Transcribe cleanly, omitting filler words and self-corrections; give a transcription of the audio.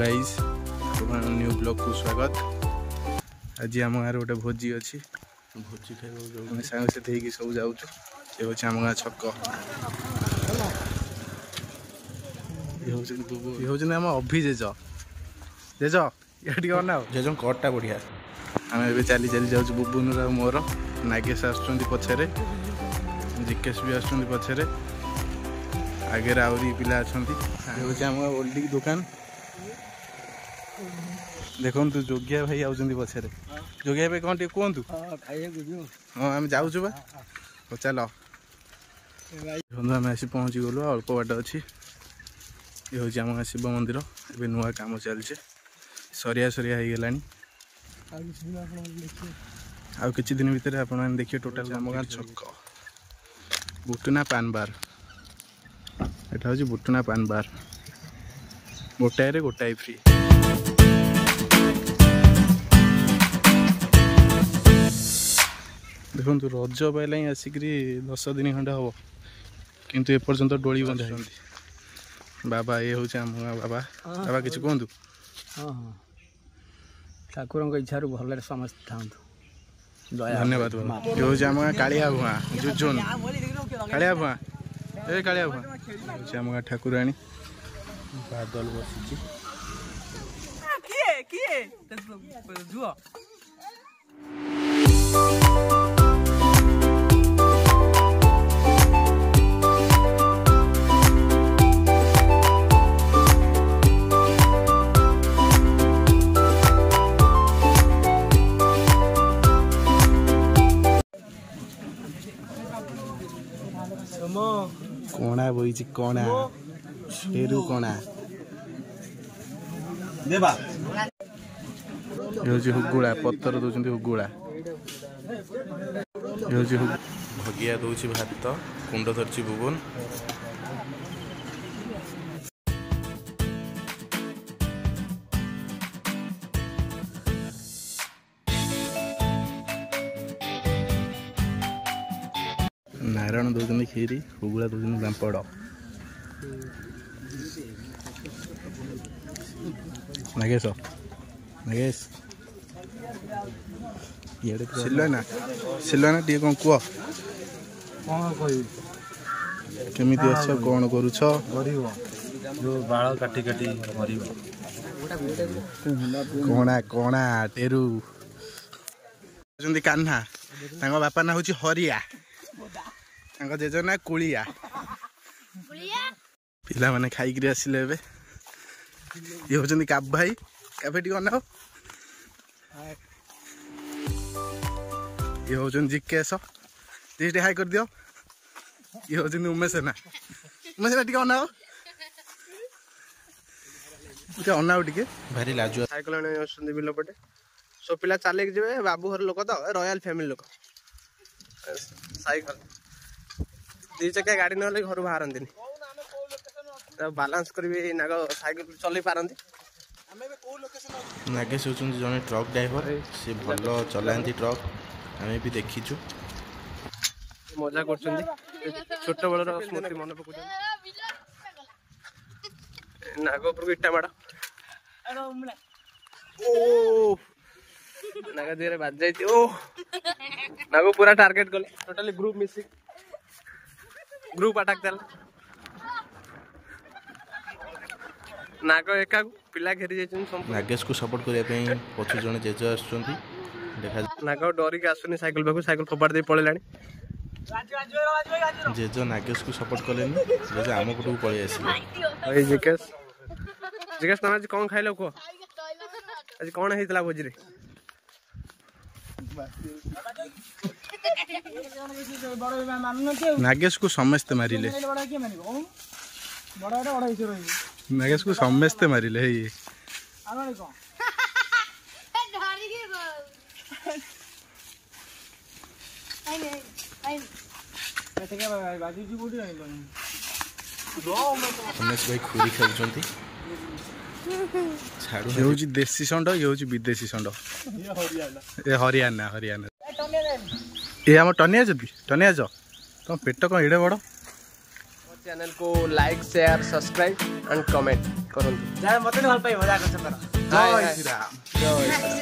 Guys new blog को स्वागत। आज आम गाँव गोटे भोजी अच्छी भोजी खाई सांग से सब जाऊँ। ये हूँ आम गाँ छक ये हूँ आम अभि जेज जेज ये अना जेज कटा बढ़िया। आम ए चली चली जाऊँ बुबुन मोर नागेश आसुँच पछरे जिकेश भी आसुँच पछरे आगे आहरी पिला अच्छा हूँ आम ओल्ड दुकान देखु जोगिया भाई आउଛନ୍ତି पछरे जोगिया भाई कौन कहतु हाँ आम जाऊँ बा चल आम आसी पहुँची गलु अल्प बाट अच्छी ये हूँ आम गाँ शिव मंदिर ए नुआ कम चलছে सरिया सरिया हो गला आ कि दिन भितर आप देखिए टोटाल आम गाँ छक बुटुना पान बार एटा हूँ बुटुना पान बार गोटाए गोटाए फ्री। देखो रज पाइला ही आसिक 10 दिन खंडे हम किंतु एपर्यंत डोली बंधा बाबा ये हूँ आम बाबा बाबा किसी कहतु ठाकुर इच्छा भल समस्त था धन्यवाद बाबा। ये हूँ आम कालिया भुआ जुजुन कालिया भुआ ए कालिया भुआ हूँ आम ठाकुराणी बादल बसी कणा बही कणा फेरू कणा हुगुला पत्थर दौरान हुगुला भगिया दौर भात कुंड धरची बुबुन नारायण दौरान खीरी हुगुला दौरान पापड़ नागेश नागेश सिलना सिलना टे कौन कह केमी अछ कौन करुछ बाल काटी काटी कणा कणा टेरू कान्हा बापा ना हूँ हरिया जेज ना कुलिया पिला माने खाई आसिले ये हूँ काब भाई काफे टी अना ये हूँ जिकेश जी हाई कर दियो ये हूँ उमेश ना उमेश ना टे अनाओ अनाओ टे भारी लाजु साइकेल बिल पटे सब पिला चल जी बाबू घर लोक तो रॉयल फैमिली लोक साइकेल 2 चकिया गाड़ी ना घर बाहरती बालांस करी नाग साइकेल चल पारती। नागेश होती जड़े ट्रक ड्राइवर सी भल चलाती ट्रक आम भी देखीचु मजा कर छोट बड़ स्मृति मन पक नाग उपर इटा माड़ नाग दिए बाज जाए ओ नाग पूरा टार्गेट कले totally group missing group attack चल नाग एका पिला घेरी जाइछन नागेश को सपोर्ट करने पछ जने जेज आछुंती देखा नाग डरिक आसुनी साइकिल पाखु साइकिल फोपाड़ दे पळेलाणी जेज नागेश को सपोर्ट कलेनी जेज आम पटू पळे आसी भाई जिकेश जिकेश तुम आज कौन खाइलो को आज कौन हेतला भोजी रे नागेश को समस्त मारिले नागेश को समस्त मारिले ये रमेश भाई खुरी खाऊंती ये हूँ देसी षंड ये हूँ विदेशी षंड ये हरियाणा हरियाणा ये आम टनिया जदि टनिया तुम पेट कौन एड़े बड़ चैनल को like share subscribe and comment करूँ मत भल पाई मजा कर जय श्री राम। जय श्री राम।